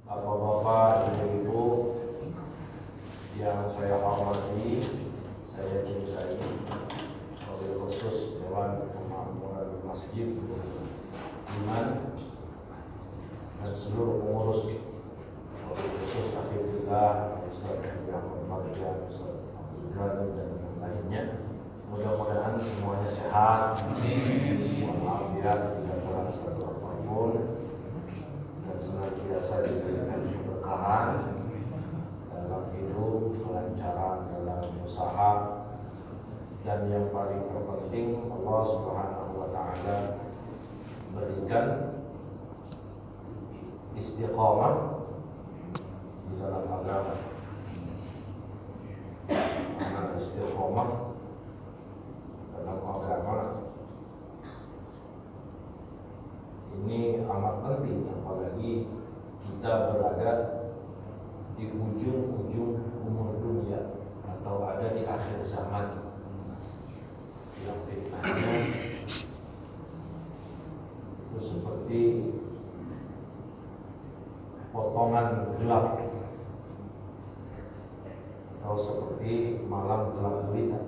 Bapak-bapak, ibu-ibu yang saya hormati, saya cintai, wabil khusus Dewan Kemakmuran Masjid Iman dan seluruh pengurus, wabil khusus Hafizillah, Ustaz Muhammad Maghrian, Ustaz Abdul Ghani dan yang lainnya. Mudah-mudahan semuanya sehat, walafiat, tidak kurang satu apapun, dan senantiasa diberikan keberkahan dalam hidup, kelancaran dalam usaha, dan yang paling terpenting Allah Subhanahu wa Ta'ala berikan istiqomah di dalam agama. Karena istiqomah dalam agama ini amat penting, apalagi kita berada di ujung-ujung umur dunia atau ada di akhir zaman yang fitnahnya itu seperti potongan gelap atau seperti malam gelap gulita.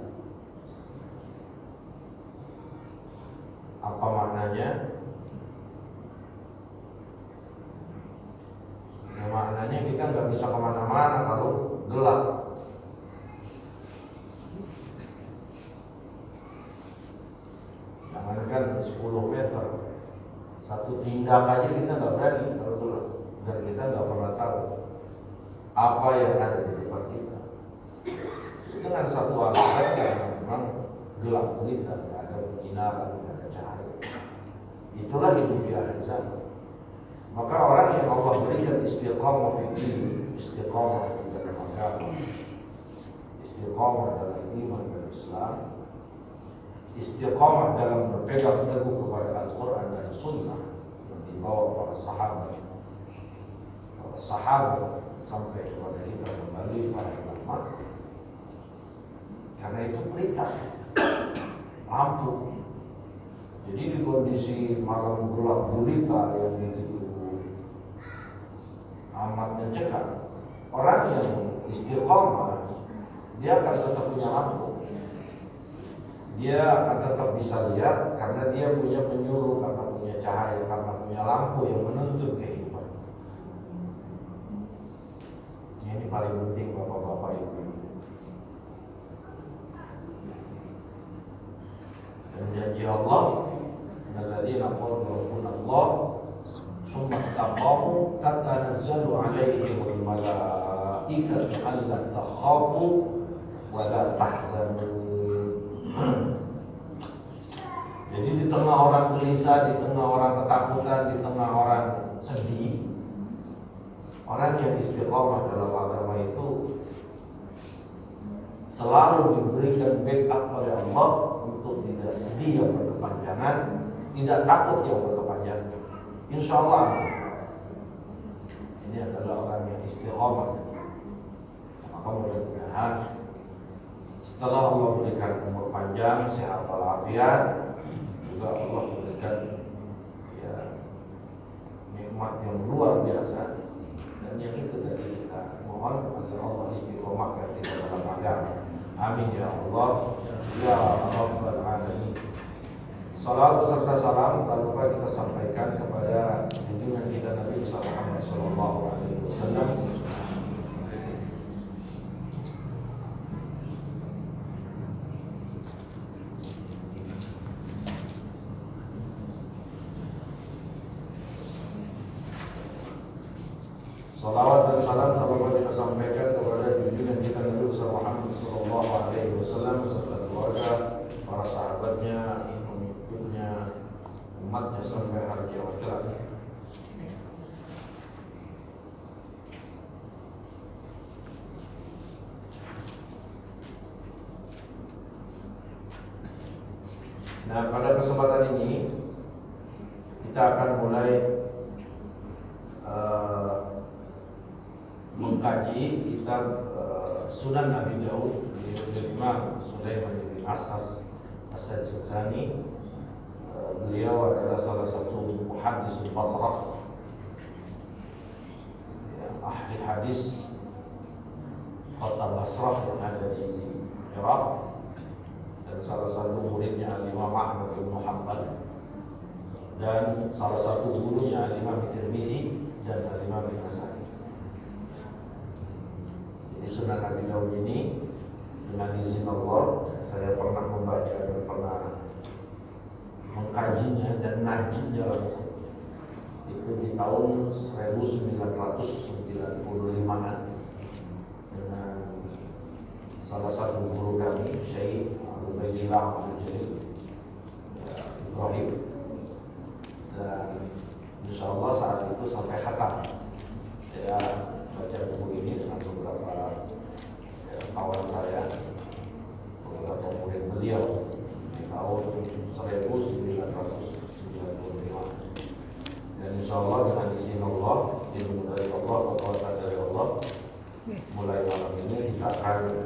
Apa maknanya? Ya, maknanya kita nggak bisa kemana-mana kalau gelap. Jangankan 10 meter, satu tindak aja kita nggak berani kalau gelap, dan kita nggak pernah tahu apa yang ada di depan kita. Dengan satu alasan yang memang gelap gulita, nggak ada penyinaran, nggak ada cahaya. Itulah hidup di akhir zaman. Maka orang yang Allah berikan istiqamah fikih, istiqamah dalam agama, istiqamah dalam iman dan Islam, istiqamah dalam berpegang teguh kepada Al-Quran dan Sunnah yang dibawa para sahabat sampai kepada kita kembali para ulama. Karena itu pelita lampu. Jadi di kondisi malam gelap gulita yang begitu amat mencekam, orang yang istiqomah dia akan tetap punya lampu. Dia akan tetap bisa lihat karena dia punya penyuluh, karena punya cahaya, karena punya lampu yang menuntun kehidupan. Ini paling penting bapak-bapak ibu. Dan janji Allah, alladzina qalu rabbuna Allah tsumma istaqamu tatanazzalu 'alaihimul malaikatu alla takhafu wa la tahzanu. Jadi di tengah orang gelisah, di tengah orang ketakutan, di tengah orang sedih, orang yang istiqomah dalam agama itu selalu diberikan backup oleh Allah untuk tidak sedih yang berkepanjangan, tidak takut yang berkepanjangan. Insya Allah ini adalah orang yang istiqomah. Maka mudah-mudahan setelah Allah berikan umur panjang, sehat walafiat, juga Allah berikan nikmat yang luar biasa. Dan yang itu tadi kita mohon agar Allah istiqomahkan kita dalam agama. Amin ya Allah ya Rabbal Alamin. Salawat beserta salam tak lupa kita sampaikan kepada junjungan kita Nabi Muhammad SAW. Salawat dan salam tak lupa kita sampaikan kepada junjungan kita Nabi Muhammad SAW serta keluarga, para sahabatnya, pengikutnya, umatnya sampai hari kiamat kelak. Nah, pada kesempatan ini kita akan mulai mengkaji kitab Sunan Abi Daud dari Imam Sulaiman bin Ash'as As-Sajjani. Beliau adalah salah satu muhaddisul Basrah, hadis kota Basrah yang ada di Irak, dan salah satu muridnya Imam Ahmad bin Hanbal, dan salah satu gurunya Imam Tirmizi dan Imam Nasai. Jadi Sunan Abi Dawud ini dengan izin Allah saya pernah membaca dan pernah mengkajinya dan ngajinya langsung. Itu di tahun 1995-an dengan salah satu guru kami, Syekh Ubaidillah Al-Jalil Ibrahim, dan insya Allah saat itu sampai khatam. Saya baca buku ini dengan beberapa kawan saya, beberapa murid beliau di tahun 1995. Dan insya Allah dengan izin Allah, ilmu dari Allah, kekuatan dari Allah, mulai malam ini kita akan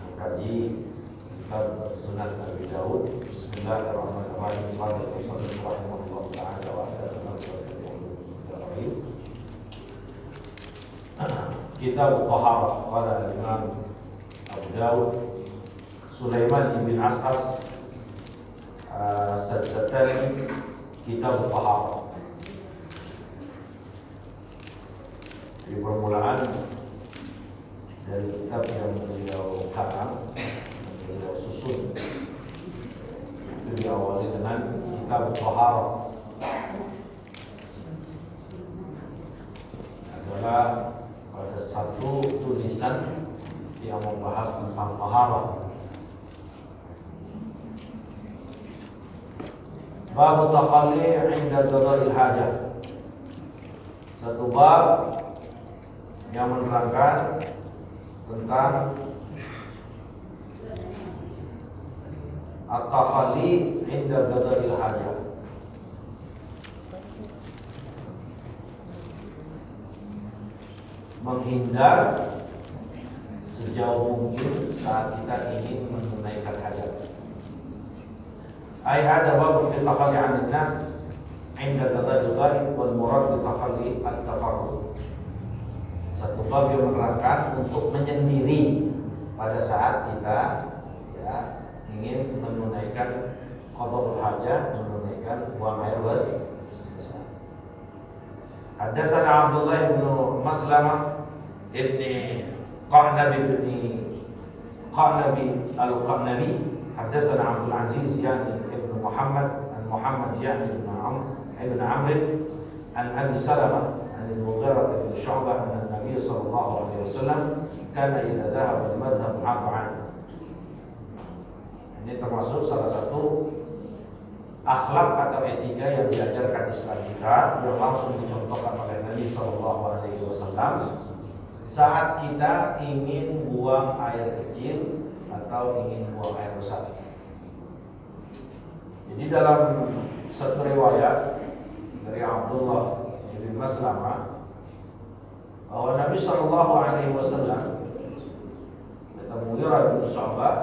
mengkaji kitab Sunan Abi Dawud. Bismillahirrahmanirrahim. Warahmatullahi taala wabarakatuh. Kitab Taharah pada Imam Abu Dawud Sulaiman bin As'as As-Sajjatani, Kitab Taharah. Di permulaan dari kitab yang beliau karang, beliau susun, itu diawali dengan Kitab Taharah. Adalah pada satu tulisan yang membahas tentang taharah. Bab takhalli 'inda qada'il hajah. Satu bab yang menerangkan tentang at-takhalli 'inda qada'il hajah. Menghindar sejauh mungkin saat kita ingin menunaikan hajat. Ai hada bab at-takhalli 'anil nas 'inda qada'il ghaib wal murad bi-takhalli at-tafarrud. Satu bab yang menerangkan untuk menyendiri pada saat kita ingin menunaikan qada'ul hajah, menunaikan buang air besar. Haddatsana Abdullah bin Maslamah ibni Qanabi al-Qanabi. Haddatsana Abdul Aziz yani ibn Muhammad an Muhammad yani ibn Amr an Abi Salamah an al-Mughirah bin Syu'bah an Nabi sallallahu alaihi wasallam kana idza dhahaba al-madhhab 'ab'an. Ini termasuk salah satu akhlak atau etika yang diajarkan Islam kita, yang langsung dicontohkan oleh Nabi sallallahu alaihi wasallam saat kita ingin buang air kecil atau ingin buang air besar. Jadi dalam satu riwayat dari Abdullah bin Maslamah bahwa Nabi sallallahu alaihi wasallam, kata Mughirah bin Syu'bah,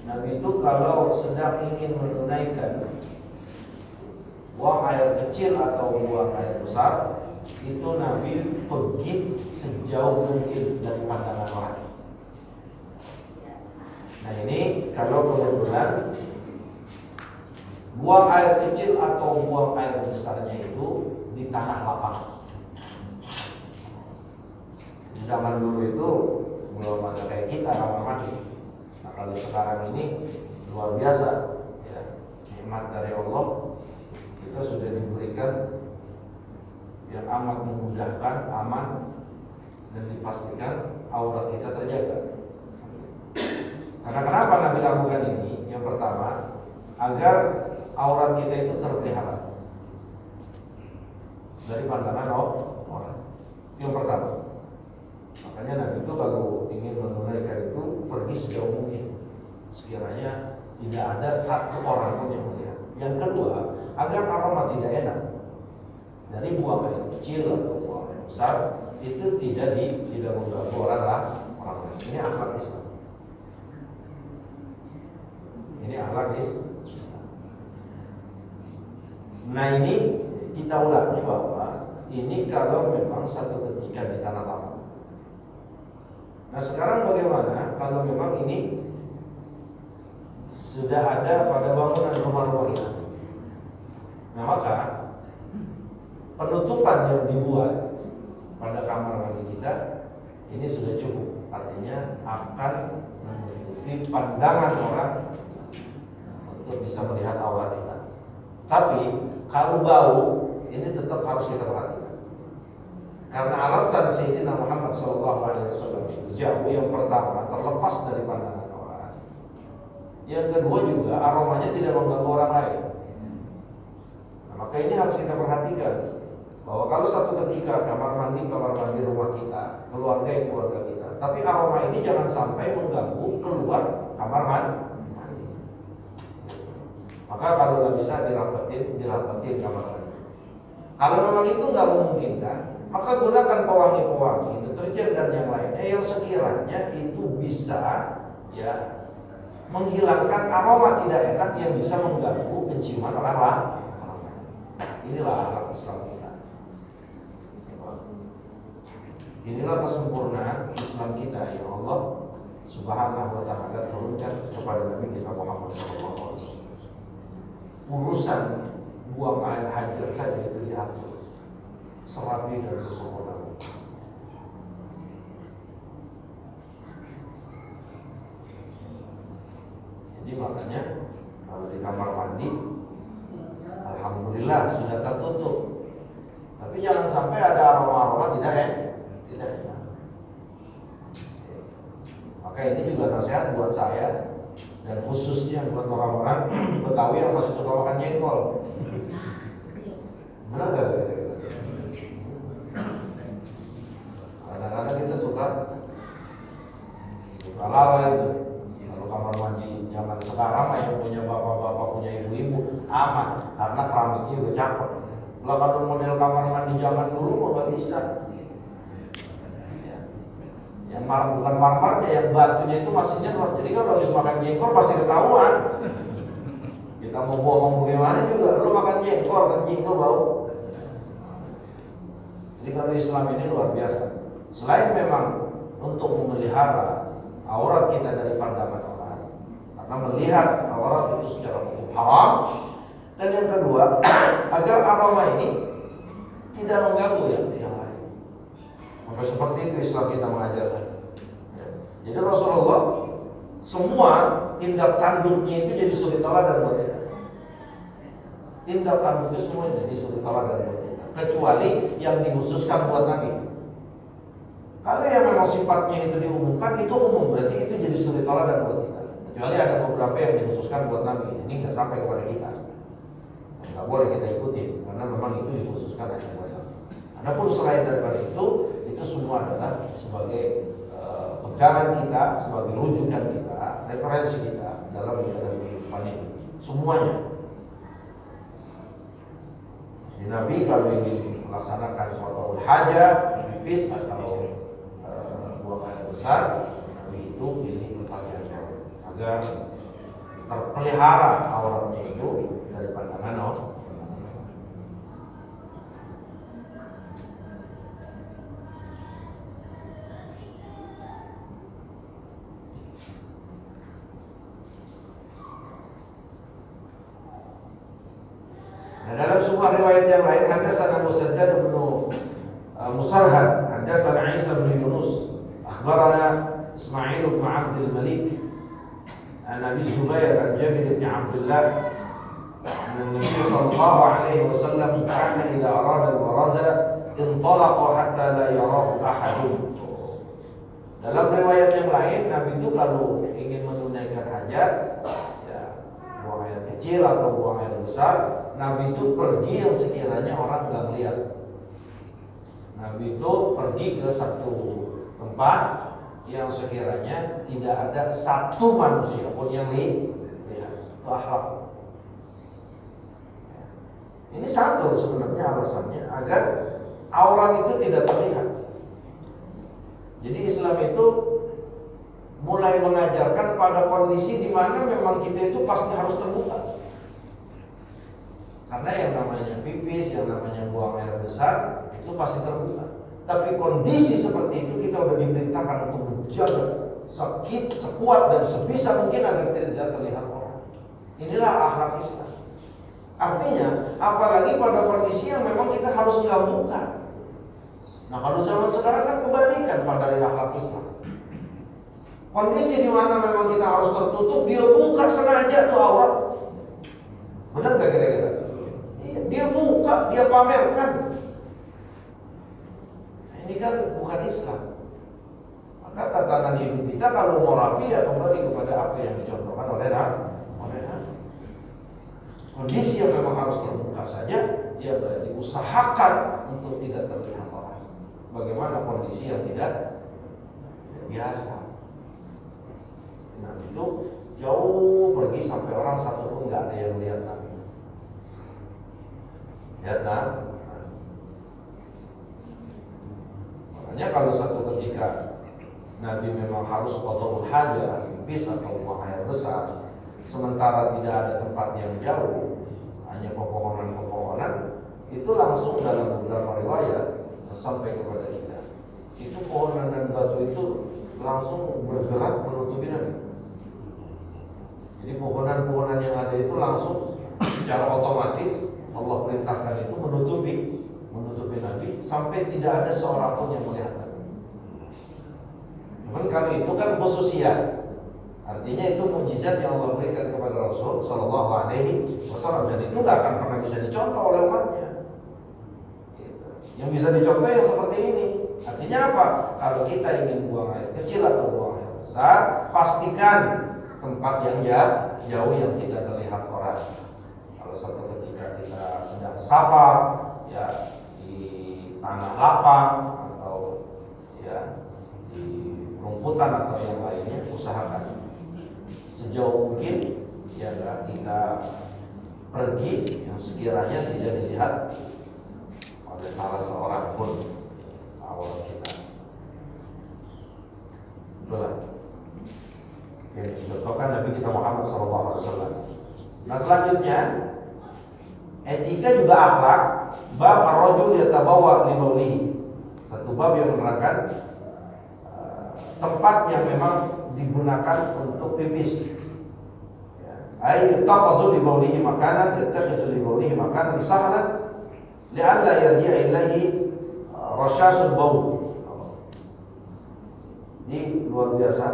Nabi itu kalau sedang ingin menunaikan buang air kecil atau buang air besar, itu Nabi pergi sejauh mungkin dari pandangan orang. Nah ini kalau kebetulan buang air kecil atau buang air besarnya itu di tanah lapang. Di zaman dulu itu belum ada kayak kita kamar mandi. Nah kalau sekarang ini luar biasa ya, nikmat dari Allah, kita sudah diberikan yang amat memudahkan, aman, dan dipastikan aurat kita terjaga. Karena kenapa Nabi lakukan ini? Yang pertama, agar aurat kita itu terpelihara dari pandangan orang. Yang pertama, makanya Nabi itu kalau ingin menunaikan itu pergi sejauh mungkin, sekiranya tidak ada satu orang pun yang melihat. Yang kedua, agar aroma tidak enak dari buang air kecil atau buang air besar itu tidak mengganggu orang lain. Ini akhlak Islam. Ini akhlak Islam. Nah ini kita ulangi bahwa ini kalau memang satu ketika di tanah lapang. Nah sekarang bagaimana kalau memang ini sudah ada pada bangunan rumah-rumah kita? Nah maka penutupan yang dibuat pada kamar mandi kita ini sudah cukup, artinya akan menutupi pandangan orang untuk bisa melihat aurat kita. Tapi kalau bau ini tetap harus kita perhatikan. Karena alasan Sayyidina Muhammad SAW jauh, yang pertama terlepas dari pandangan orang, yang kedua juga aromanya tidak mengganggu orang lain. Nah, maka ini harus kita perhatikan bahwa kalau satu ketika kamar mandi rumah kita, keluarga kita, tapi aroma ini jangan sampai mengganggu keluar kamar mandi. Maka kalau nggak bisa dirapetin kamar mandi. Kalau memang itu nggak memungkinkan, maka gunakan pewangi-pewangi, deterjen dan yang lainnya yang sekiranya itu bisa ya menghilangkan aroma tidak enak yang bisa mengganggu penciuman orang lain. Inilah akhlak Islam kita. Inilah kesempurnaan Islam kita yang Allah Subhanahu wa taala turunkan kepada Nabi kita Muhammad SAW. Urusan buang air hajat saja itu diatur serapi dan sesempurna. Jadi makanya kalau di kamar mandi, alhamdulillah sudah tertutup. Tapi jangan sampai ada aroma-aroma tidak enak. Maka ini juga nasihat buat saya dan khususnya buat orang-orang Betawi yang masih suka makan jengkol. Benar gak? Kadang-kadang kita suka lalai itu. Kalau kamar mandi zaman sekarang yang punya bapak-bapak, punya ibu-ibu aman karena keramiknya udah cakep. Kalau kalau model kamar mandi zaman dulu nggak bisa. Yang bukan marmernya, yang batunya itu masih nyetor. Jadi kalau habis makan jengkol pasti ketahuan. Kita mau bohong bagaimana juga, lu makan jengkol, kencing lu bau. Jadi kalau Islam ini luar biasa. Selain memang untuk memelihara aurat kita dari pandangan orang, karena melihat aurat itu secara hukum haram. Dan yang kedua, agar aroma ini tidak mengganggu yang lain. Maka seperti itu Islam kita mengajarkan. Jadi Rasulullah semua tindak tanduknya itu jadi suri teladan buat kita. Tindak tanduknya semua jadi suri teladan buat kita, kecuali yang dikhususkan buat Nabi. Kalau yang memang sifatnya itu diumumkan, itu umum, berarti itu jadi suri teladan buat kita. Kecuali ada beberapa yang dikhususkan buat Nabi, ini nggak sampai kepada kita. Nggak boleh kita ikuti, karena memang itu dikhususkan hanya buat Nabi. Adapun selain daripada itu semua adalah sebagai pegangan kita, sebagai rujukan kita, referensi kita dalam menjalani kehidupan ini. Semuanya. Di Nabi kalau ingin melaksanakan qada'ul hajat, pipis atau buang air besar, Nabi itu pilih tempat yang jauh agar terpelihara auratnya itu dari pandangan orang. Dalam sebuah riwayat yang lain, hadatsana Musaddad bin Musarhad, hadatsana Isa bin Yunus, akhbarana Ismail bin Abdul Malik, an Abi Zubair an Jabir bin Abdullah, an Nabi sallallahu alaihi wasallam kana idza arada al-baraza intalaqa hatta la yarahu ahadun. Dalam riwayat yang lain, Nabi itu kalau ingin menunaikan hajat, ya, buang air kecil atau buang air besar, Nabi itu pergi yang sekiranya orang nggak melihat. Nabi itu pergi ke satu tempat yang sekiranya tidak ada satu manusia pun yang lihat. Itu akhlak. Ini satu sebenarnya alasannya agar aurat itu tidak terlihat. Jadi Islam itu mulai mengajarkan pada kondisi di mana memang kita itu pasti harus terbuka. Karena yang namanya pipis, yang namanya buang air besar itu pasti terbuka. Tapi kondisi seperti itu kita sudah diperintahkan untuk menjaga sekuat dan sebisa mungkin agar tidak terlihat orang. Inilah akhlak Islam. Artinya, apalagi pada kondisi yang memang kita harus nggak buka. Nah, kalau zaman sekarang kan kebalikan pada akhlak Islam. Kondisi di mana memang kita harus tertutup, dia buka sengaja tuh aurat. Benar nggak kira-kira? Iya, dia buka, dia pamerkan. Nah, ini kan bukan Islam. Maka tatanan hidup kita kalau mau rapi ya kembali kepada apa yang dicontohkan oleh Nabi. Kondisi yang memang harus terbuka saja, ya berarti usahakan untuk tidak terlihat orang. Bagaimana kondisi yang tidak biasa? Nah itu jauh pergi sampai orang satu pun nggak ada yang lihat Nabi. Lihat nah. Makanya kalau satu ketika Nabi memang harus qada'ul hajah, pipis atau buang air besar, sementara tidak ada tempat yang jauh, hanya pepohonan-pepohonan, itu langsung dalam beberapa riwayat sampai kepada kita. Itu pohonan dan batu itu langsung bergerak menutupi Nabi. Jadi pohonan-pohonan yang ada itu langsung secara otomatis Allah perintahkan itu menutupi Nabi sampai tidak ada seorang pun yang melihat Nabi. Cuman kali itu kan khususiyat. Artinya itu mukjizat yang Allah berikan kepada Rasul Sallallahu Alaihi Wasallam, dan itu nggak akan pernah bisa dicontoh oleh umatnya. Yang bisa dicontoh yang seperti ini. Artinya apa? Kalau kita ingin buang air kecil atau buang air besar, pastikan tempat yang jauh yang tidak terlihat orang. Kalau satu ketika kita sedang safar, ya di tanah lapang atau ya di rumputan atau yang lainnya, usahakan sejauh mungkin ya kita pergi yang sekiranya tidak dilihat oleh salah seorang pun awal kita. Itulah yang dicontohkan Nabi kita Muhammad SAW. Nah selanjutnya etika juga akhlak. Bab ar-rajul yatabawa li bawlihi. Satu bab yang menerangkan tempat yang memang digunakan untuk pipis. Ay yattakhazu li bawlihi makanan, yattakhizu li bawlihi makanan sahlan li'alla yarji'a ilaihi rasyasul bawl. Ini luar biasa.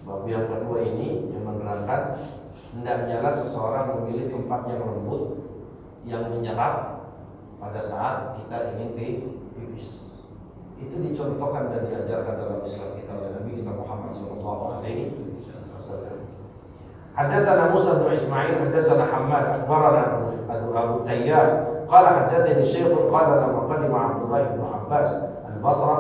Bab yang kedua ini yang menerangkan hendaknya seseorang memilih tempat yang lembut, yang menyerap pada saat kita ingin pipis. Itu dicontohkan dan diajarkan dalam Islam kita oleh Nabi kita Muhammad sallallahu alaihi wasallam. Hadatsana Musa bin Ismail, hadatsana Hammad, akhbarana Abu Tayyar, qala hadatsani Syekh qala lamma qadima Abdullah bin Abbas al-Basra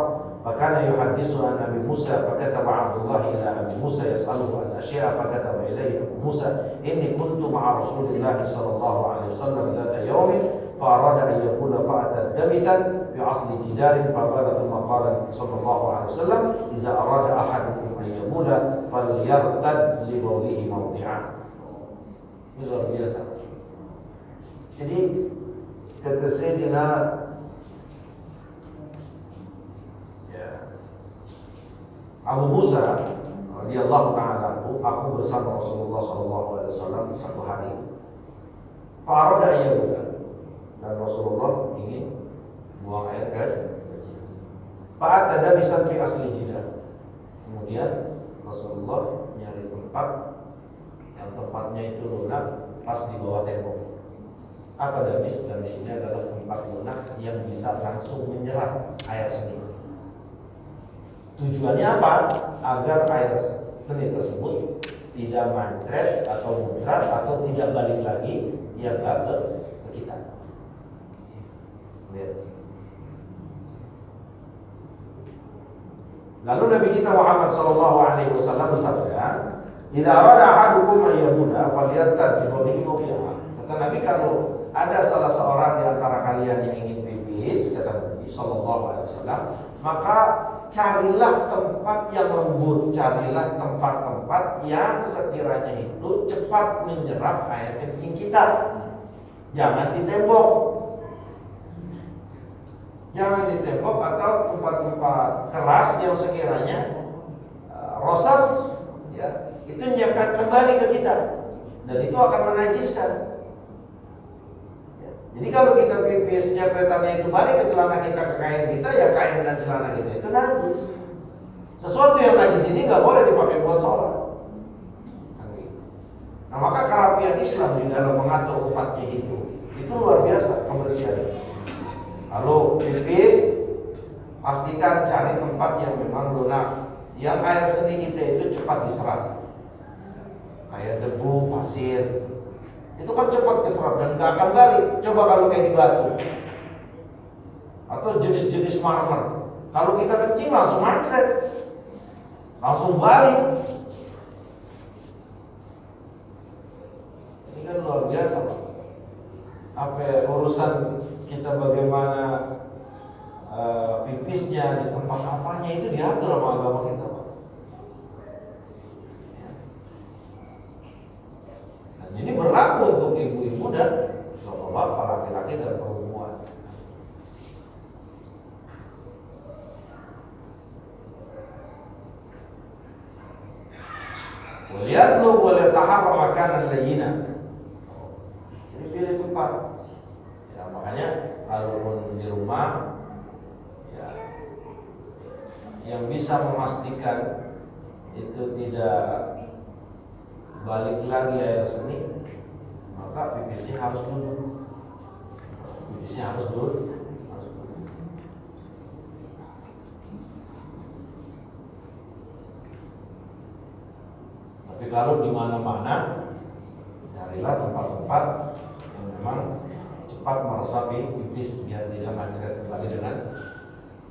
فكان يحدث عن أبي موسى فكتب عبد الله إلى أبي موسى يسأله عن أشياء فكتب إليه أبو موسى إني كنت مع رسول الله صلى الله عليه وسلم ذات يوم فأراد أن يقول فأتى دمتا في أصل جدار فقال ثم قال صلى الله عليه وسلم إذا أراد أحدكم أن يبول فليرتد لبوله موضعا. Ini luar biasa. Jadi kata Sayyidina Abu Musa radhiyallahu ta'ala anhu, aku bersama Rasulullah sallallahu alaihi wasallam satu hari. Farada ayyuka, dan Rasulullah ingin buang air kecil. Fa'at ada bisa fi asli jidah. Kemudian Rasulullah nyari tempat yang tempatnya itu lunak pas di bawah tembok. Apa damis? Damis ini adalah tempat lunak yang bisa langsung menyerap air seni. Tujuannya apa? Agar air seni tersebut tidak mancret atau muncrat atau tidak balik lagi ya ke kita. Lihat. Lalu Nabi kita Muhammad sallallahu alaihi wasallam bersabda, "Idza arada ahadukum an yamuda falyartad bi qawlihi mawdi'an." Kata Nabi, kalau ada salah seorang di antara kalian yang ingin pipis, kata Nabi sallallahu alaihi wasallam, maka carilah tempat yang lembut, carilah tempat-tempat yang sekiranya itu cepat menyerap air kencing kita. Jangan di tembok. jangan di tembok atau tempat-tempat keras yang sekiranya rosas, ya, itu nyepet kembali ke kita dan itu akan menajiskan. Ya. Jadi kalau kita pipis nyepretannya itu balik ke celana kita, ke kain kita, ya kain dan celana kita itu najis. Sesuatu yang najis ini nggak boleh dipakai buat sholat. Nah, maka kerapian Islam di dalam mengatur umatnya itu luar biasa kebersihannya. Kalau pipis, pastikan cari tempat yang memang lunak, yang air seni kita itu cepat diserap. Kayak debu, pasir, itu kan cepat diserap dan nggak akan balik. Coba kalau kayak di batu atau jenis-jenis marmer, kalau kita kencing langsung macet, langsung balik. Ini kan luar biasa, Pak. Apa urusan kita bagaimana pipisnya di tempat apanya itu diatur sama agama kita, Pak. Dan ini berlaku untuk ibu-ibu dan bapak-bapak, laki-laki dan perempuan. Lihat lu boleh taharra makanan layyina. Jadi pilih tempat. Ya, makanya kalau di rumah, ya, yang bisa memastikan itu tidak balik lagi air seni, maka pipisnya harus duduk. Pipisnya harus duduk. Tapi kalau di mana-mana, carilah tempat-tempat yang memang cepat meresapi pipis biar tidak macet kembali dengan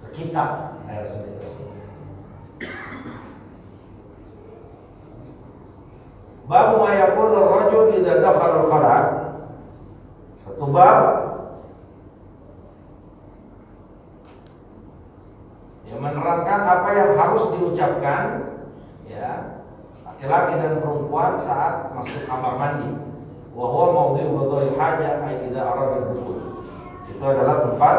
ke kita air seni tersebut. Bab ma yaqulu ar-rajul idza dakhala al-khala'. Satu bab yang menerangkan apa yang harus diucapkan, ya, laki-laki dan perempuan saat masuk kamar mandi. Wa huwa mawdi'u qada'il hajah ay idza arada al-dukhul. Itu adalah tempat,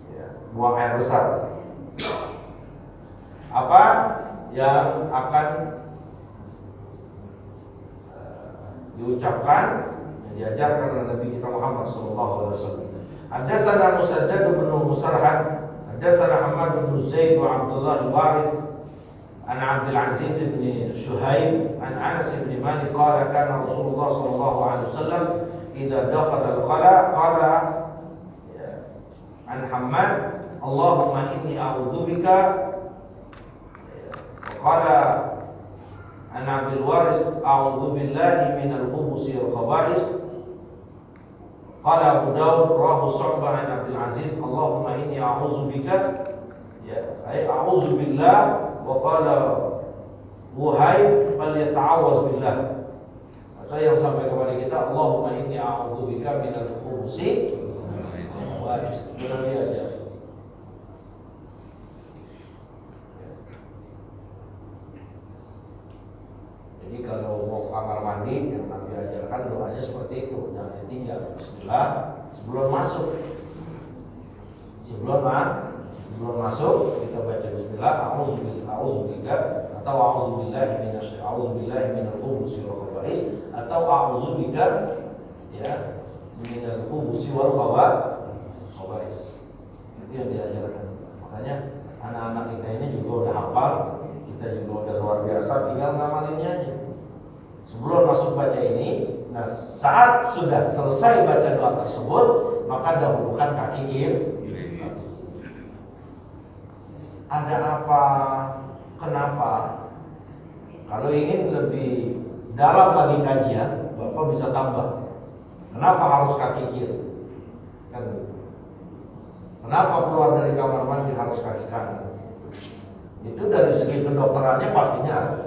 ya, buang air besar. Apa yang akan diucapkan yang diajarkan oleh Nabi kita Muhammad sallallahu alaihi wasallam. Hadatsana Musaddad bin Musarhad, hadatsana Ahmad bin Zaid wa Abdullah al-Warith an Abdul Aziz bin Shuhaib an Anas bin Malik qala kana Rasulullah sallallahu alaihi wasallam idza dakhala al-khala qala an Hammad Allahumma inni a'udzubika qala an Abdul Waris a'udzu billahi minal khubuthi wal khaba'is. Qala Abu Dawud rahu Syu'bah an Abdul Aziz Allahumma inni a'udzu bika, ya, ay a'udzu billah, wa qala Wuhayb fal yata'awwaz billah. Atau yang sampai kepada kita Allahumma inni a'udzu bika minal khubuthi wal khaba'is. Benar aja. Jadi kalau mau kamar mandi yang Nabi ajarkan doanya seperti itu, jangan ditinggal. Bismillah sebelum masuk. Sebelum masuk kita baca bismillah, a'udzubika atau a'udzubillahi minal khubuthi wal khaba'is atau a'udzubika, ya, minal khubuthi wal khaba'is. Itu yang diajarkan. Makanya anak-anak kita ini juga udah hafal, kita juga udah luar biasa, tinggal ngamalinnya aja. Sebelum masuk baca ini, nah saat sudah selesai baca doa tersebut, maka dahulukan kaki kiri. Ada apa? Kenapa? Kalau ingin lebih dalam lagi kajian, Bapak bisa tambah. Kenapa harus kaki kiri? Kan, kenapa keluar dari kamar mandi harus kaki kanan? Itu dari segi kedokterannya pastinya ada.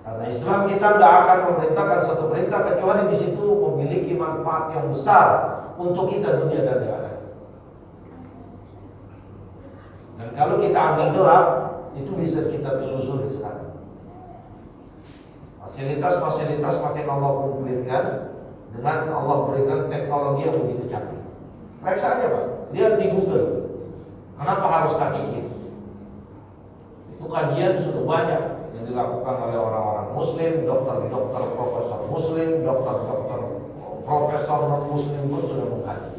Karena Islam kita tidak akan memerintahkan satu perintah kecuali di situ memiliki manfaat yang besar untuk kita dunia dan akhirat. Dan kalau kita agak gelap, itu bisa kita telusuri sekarang. Fasilitas-fasilitas makin Allah kumpulkan dengan Allah berikan teknologi yang begitu canggih. Periksa aja Pak, lihat di Google. Kenapa harus kaki kiri? Itu kajian sudah banyak yang dilakukan oleh orang-orang Muslim, dokter-dokter, profesor Muslim, dokter-dokter, profesor non Muslim pun sudah mengkaji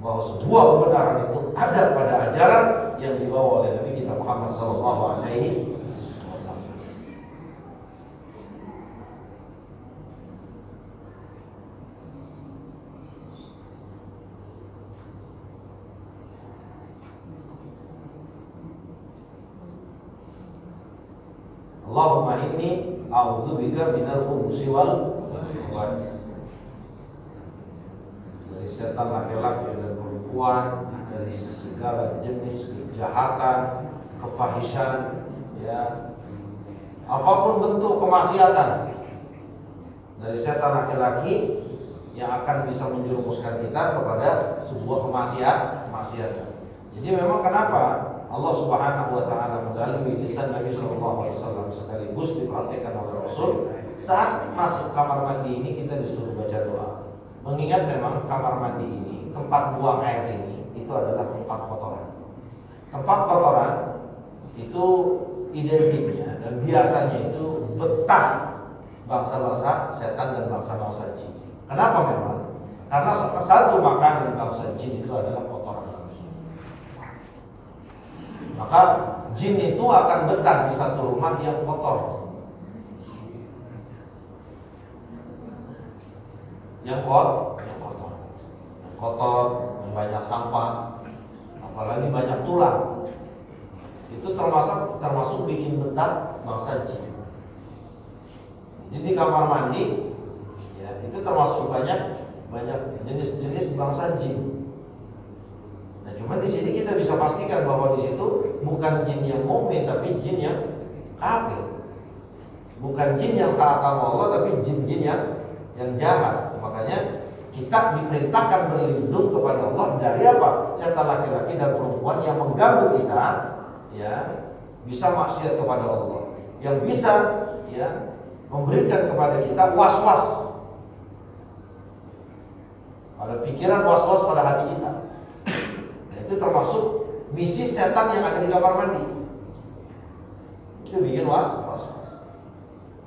bahwa sebuah kebenaran itu ada pada ajaran yang dibawa oleh Nabi kita Muhammad SAW. Allahumma inni a'udzubika minal khubuthi wal khaba'ith. Dari setan laki-laki dan perempuan, dari segala jenis kejahatan, kefahisan, ya, apapun bentuk kemaksiatan dari setan laki-laki yang akan bisa menjerumuskan kita kepada sebuah kemaksiatan. Jadi memang kenapa Allah Subhanahu wa taala melalui lisan Nabi sallallahu alaihi wasallam sekaligus diperhatikan oleh Rasul saat masuk kamar mandi ini kita disuruh baca doa. Mengingat memang kamar mandi ini, tempat buang air ini itu adalah tempat kotoran. Tempat kotoran itu identiknya dan biasanya itu betah bangsa-bangsa setan dan bangsa-bangsa jin. Kenapa memang? Karena satu makanan bangsa jin itu adalah kotoran. Maka jin itu akan betah di satu rumah yang kotor, yang kotor, yang banyak sampah, apalagi banyak tulang. Itu termasuk bikin betah bangsa jin. Jadi kamar mandi, ya, itu termasuk banyak jenis-jenis bangsa jin. Nah, cuma di sini kita bisa pastikan bahwa di situ bukan jin yang mukmin tapi jin yang kafir. Bukan jin yang taat sama Allah tapi jin-jin yang jahat. Makanya kita diperintahkan berlindung kepada Allah dari apa? Setan laki-laki dan perempuan yang mengganggu kita, ya, bisa maksiat kepada Allah. Yang bisa, ya, memberikan kepada kita was-was. Ada pikiran was-was pada hati kita. Itu termasuk misi setan yang ada di kamar mandi. Itu bikin was-was.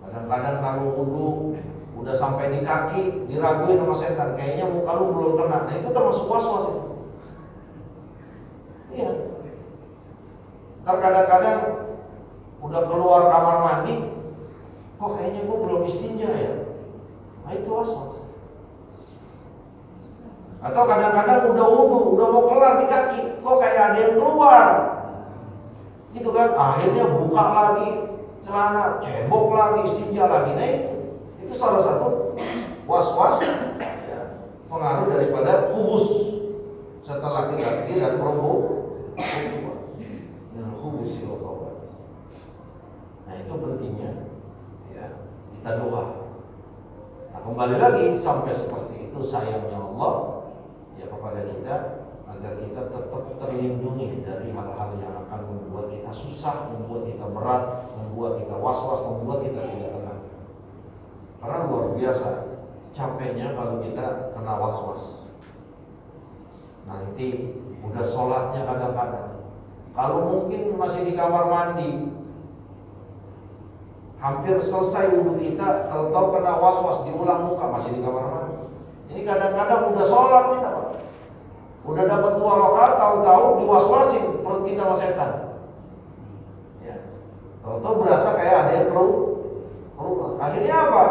Kadang-kadang kalau wudu udah sampai di kaki diraguin sama setan, kayaknya muka lu belum kena. Nah, itu termasuk was-was itu. Iya. Kadang-kadang udah keluar kamar mandi, kok kayaknya gua belum istinja ya. Nah, itu was-was. Atau kadang-kadang udah wudu, udah mau kelar di kaki, kok kayak ada yang keluar. Gitu kan, akhirnya buka lagi celana, cebok lagi, istinja lagi. Nah, itu salah satu was-was, ya, pengaruh daripada khubus setan laki-laki dan perempuan. Khubus itu. Nah, itu pentingnya, ya, kita doa. Nah, kembali lagi sampai seperti itu sayangnya Allah ya kepada kita agar kita tetap terlindungi dari hal-hal yang akan membuat kita susah, membuat kita berat, membuat kita was-was, membuat kita tidak tenang. Karena luar biasa capeknya kalau kita kena was-was. Nanti udah sholatnya kadang-kadang, kalau mungkin masih di kamar mandi, hampir selesai wudhu kita, kalau tahu kena was-was diulang muka masih di kamar mandi. Ini kadang-kadang udah sholat kita, Pak. Udah dapat 2 rakaat, tahu-tahu diwaswasin perut kita sama setan. Ya. Tahu-tahu berasa kayak ada yang keluar. Akhirnya apa?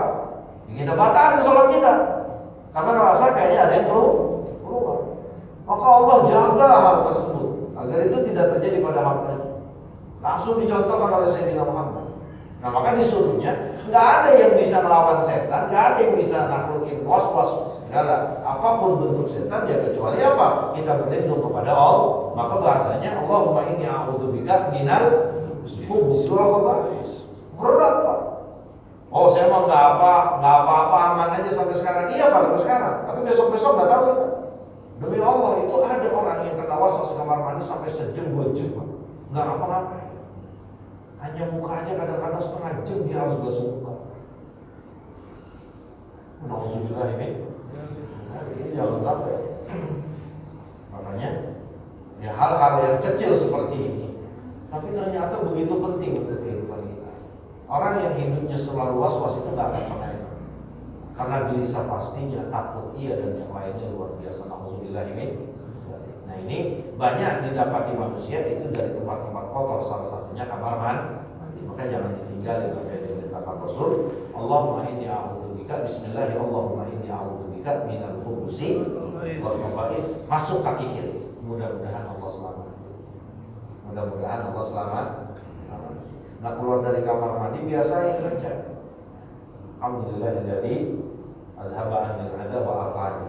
Ya, kita batalin sholat kita karena ngerasa kayaknya ada yang keluar. Maka Allah jaga hal tersebut agar itu tidak terjadi pada hambanya. Langsung dicontohkan oleh Sayyidina Muhammad. Nah, maka disuruhnya nggak ada yang bisa melawan setan, nggak ada yang bisa naklukin was-was segala apapun bentuk setan ya kecuali apa? Kita berlindung kepada Allah. Maka bahasanya Allahumma inni a'udzubika minal khubuthi wal khaba'ith. Berat, Pak. Oh, saya mah nggak apa-apa, aman aja sampai sekarang. Iya, Pak, sampai sekarang. Tapi besok-besok nggak tahu kita. Demi Allah itu ada orang yang kena was-was kamar mandi sampai sejam 2 jam, Pak. Nggak apa-apa. Hanya muka aja kadang-kadang setengah jam dia harus basuh muka. Nauzubillah ini jangan sampai. hal-hal yang kecil seperti ini, tapi ternyata begitu penting untuk kehidupan kita. Orang yang hidupnya selalu was-was itu nggak akan pernah enak, karena gelisah pastinya, takut iya, dan yang lainnya luar biasa. Nauzubillah ini. Nah ini banyak didapati manusia itu dari tempat-tempat kotor, salah satunya kamar mandi. Maka jangan ditinggalin apa yang dikatakan Rasul. Allahumma inni a'udzubika, bismillahirrahmanirrahim, Allahumma inni a'udzubika minal khubusi wal khaba'is. Masuk kaki kiri. Mudah-mudahan Allah selamat. Mudah-mudahan Allah selamat. Nah keluar dari kamar mandi biasa yang kerja. Alhamdulillahilladzi azhaba 'anil adha wa afani.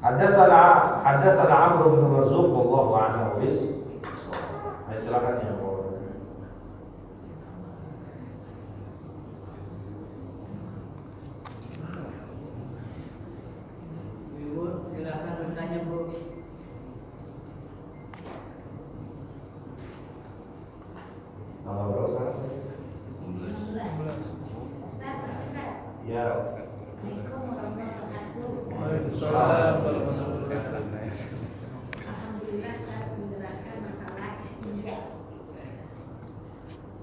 Hadatsana Amr bin Marzuq wallahu a'lam bis. Ayo silakan ya. Ibu silakan bertanya, Bu. Tanggal berapa sekarang? 16. Ustaz, Ustaz. Ya. Assalamualaikum warahmatullahi wabarakatuh. Waalaikumsalam warahmatullahi wabarakatuh. Alhamdulillah Ustaz menjelaskan masalah istinja.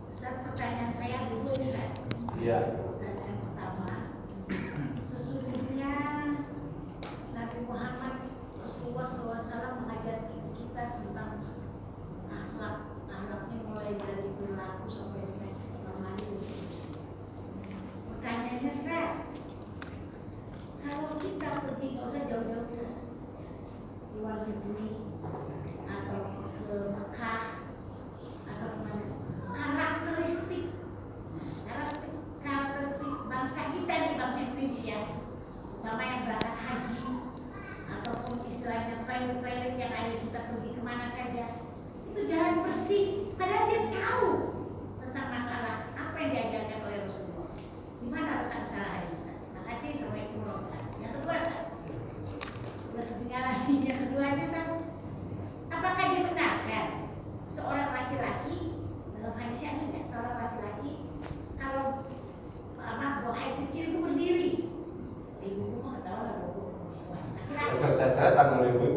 Ustaz, pertanyaan saya dulu Ustaz. Iya. Yang pertama, sesungguhnya Nabi Muhammad Rasulullah SAW mengajar kita tentang akhlaknya mulai dari perilaku sampai dengan kamar mandi dan seterusnya. Pertanyaannya Ustaz, kalau kita pergi nggak usah jauh-jauh ke luar negeri atau ke Mekah atau kemana, karakteristik bangsa kita nih, bangsa Indonesia, terutama yang berangkat haji ataupun istilahnya pilot yang ada kita pergi kemana saja, itu jalan bersih, padahal dia tahu tentang masalah apa yang diajarkan oleh Rasulullah. Gimana letak kesalahannya Ustaz? Terima kasih. Assalamualaikum warahmatullahi wabarakatuh. Yang kedua, udah ketinggalan. Yang kedua Ustaz, apakah dibenarkan seorang laki-laki, dalam hadisnya ada nggak seorang laki-laki kalau buang air kecil itu berdiri? Ibu mau ketawa lah, laki-laki. Cerita-cerita oleh ibu.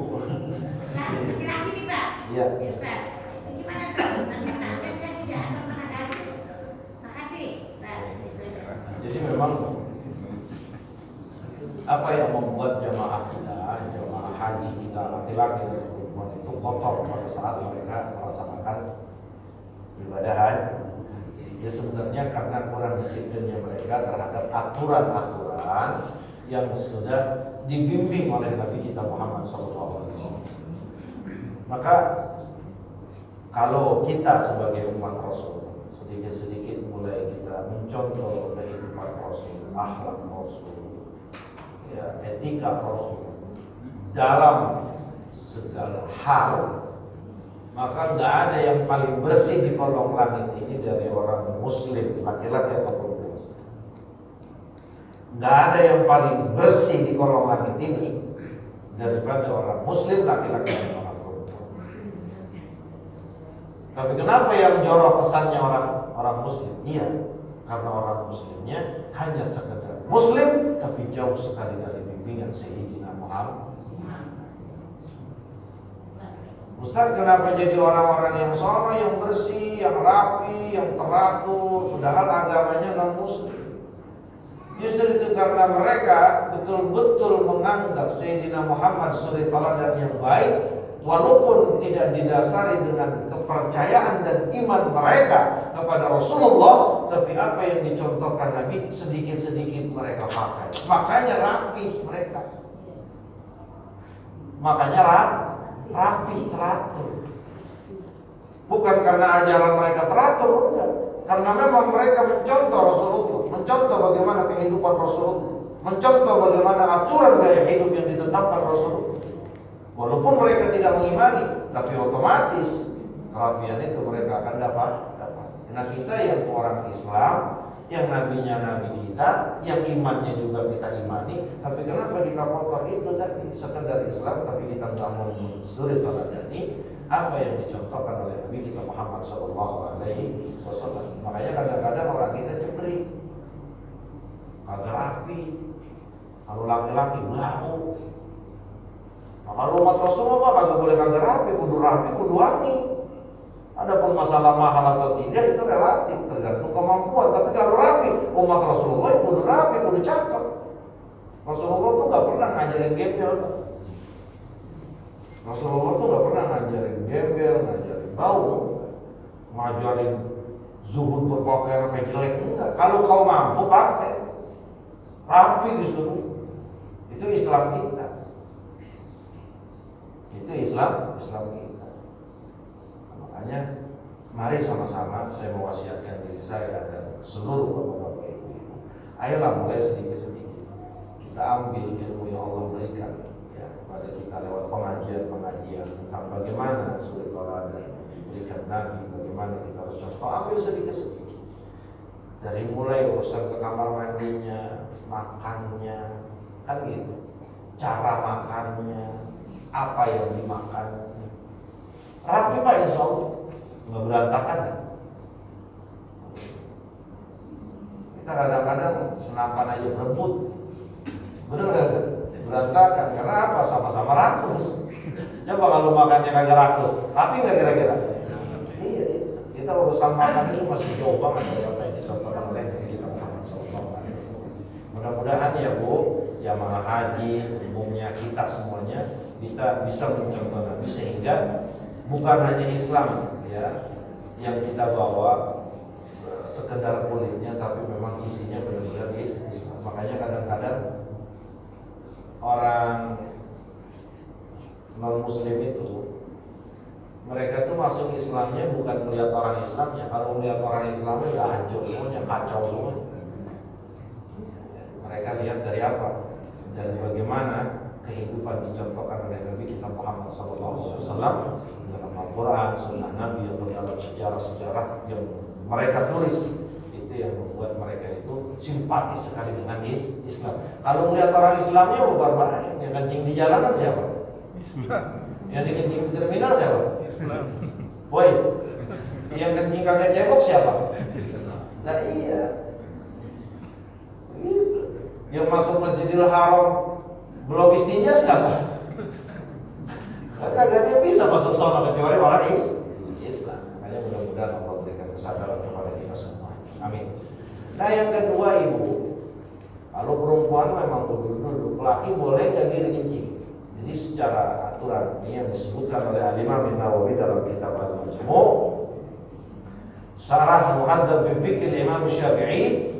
Nah, laki-laki nih Pak. Iya. Ya Ustaz, itu gimana Ustaz? Dibenarkan kan tidak atau mana garis? Makasih Ustaz. Jadi memang apa yang membuat jamaah kita, jamaah haji kita laki-laki dan perempuan itu kotor pada saat mereka melaksanakan ibadah haji? Ya sebenarnya karena kurang disiplinnya mereka terhadap aturan-aturan yang sudah dibimbing oleh Nabi kita Muhammad SAW. Maka kalau kita sebagai umat Rasul sedikit-sedikit mulai kita mencontoh kehidupan Rasul, akhlak Rasul, ya, etika Rasul dalam segala hal, maka nggak ada yang paling bersih di kolong langit ini dari orang Muslim, laki-laki atau perempuan. Nggak ada yang paling bersih di kolong langit ini daripada orang Muslim, laki-laki dan orang perempuan. Tapi kenapa yang jorok kesannya orang Muslim? Iya, karena orang Muslimnya hanya sekedar Muslim, tapi jauh sekali dari bimbingan Sayyidina Muhammad. Ustaz, kenapa jadi orang-orang yang soleh, yang bersih, yang rapi, yang teratur, padahal agamanya non-Muslim? Justru itu karena mereka betul-betul menganggap Sayyidina Muhammad suri teladan yang baik, walaupun tidak didasari dengan kepercayaan dan iman mereka kepada Rasulullah, tapi apa yang dicontohkan Nabi sedikit-sedikit mereka pakai. Makanya rapi mereka. Makanya rapi, teratur. Bukan karena ajaran mereka teratur, enggak. Karena memang mereka mencontoh Rasulullah, mencontoh bagaimana kehidupan Rasulullah, mencontoh bagaimana aturan gaya hidup yang ditetapkan Rasulullah. Walaupun mereka tidak mengimani, tapi otomatis kerapian itu mereka akan dapat. Nah, kita yang orang Islam, yang nabinya nabi kita, yang imannya juga kita imani, tapi kenapa kita kotor itu tadi sekedar Islam, tapi kita nggak mau suri teladani apa yang dicontohkan oleh Nabi kita Muhammad SAW. Makanya kadang-kadang orang kita cemberut, kagak rapi. Kalau laki-laki bau. Nah, kalau umat Rasulullah kagak boleh kagak rapi, kudu wangi. Adapun masalah mahal atau tidak itu relatif, tergantung kemampuan. Tapi kalau rapi, umat Rasulullah itu kudu rapi, kudu cakep. Rasulullah tuh nggak pernah ngajarin gembel. Rasulullah tuh nggak pernah ngajarin gembel, ngajarin bau, ngajarin zuhud berpakaian sampai jelek, enggak. Kalau kau mampu pakai, rapi disuruh. Itu Islam kita. Itu Islam kita. Makanya mari sama-sama saya mewasiatkan diri saya dan seluruh bapak-bapak ibu-ibu. Ayolah mulai sedikit-sedikit kita ambil ilmu yang Allah berikan ya, kepada kita lewat pengajian tentang bagaimana suri teladan diberikan Nabi, bagaimana kita harus contoh, ambil sedikit-sedikit. Dari mulai urusan ke kamar mandinya, makannya, kan gitu. Cara makannya, apa yang dimakan. Rapi Pak, insya Allah nggak berantakan kan? Kita kadang-kadang senapan aja berebut, bener nggak? Berantakan karena apa? Sama-sama rakus. Coba kalau makannya kagak rakus, rapi nggak kira-kira? Iya, kita urusan makan itu masih jauh banget dari apa yang dicontohkan oleh kita Muhammad SAW. Mudah-mudahan ya Bu, jamaah haji, umumnya kita semuanya kita bisa mencontoh Nabi sehingga bukan hanya Islam ya yang kita bawa sekedar kulitnya, tapi memang isinya benar-benar Islam. Makanya kadang-kadang orang non Muslim itu mereka tuh masuk Islamnya bukan melihat orang Islamnya. Kalau melihat orang Islamnya udah hancur semuanya, kacau semuanya. Mereka lihat dari apa? Dari bagaimana kehidupan dicontohkan oleh Nabi kita Muhammad SAW dalam Al-Quran, Sunnah Nabi atau dalam sejarah-sejarah yang mereka tulis. Itu yang membuat mereka itu simpati sekali dengan Islam. Kalau melihat orang Islamnya bukan baik. Yang kencing di jalanan siapa? Islam. Yang dikencing di terminal siapa? Islam. Boy, yang kencing kagak cebok siapa? Islam. Nah iya. Yang masuk Masjidil Haram belum istrinya siapa? Kagak dia bisa masuk sana kecuali orang Islam. Makanya mudah-mudahan Allah berikan kesadaran kepada kita semua. Amin. Nah yang kedua Ibu, kalau perempuan memang duduk, laki boleh nggak diri kencing. Jadi secara aturan ini yang disebutkan oleh Al-Imam Nawawi dalam kitab Al-Majmu', Syarah Muhaddab fi Fiqh Imam Syafi'i,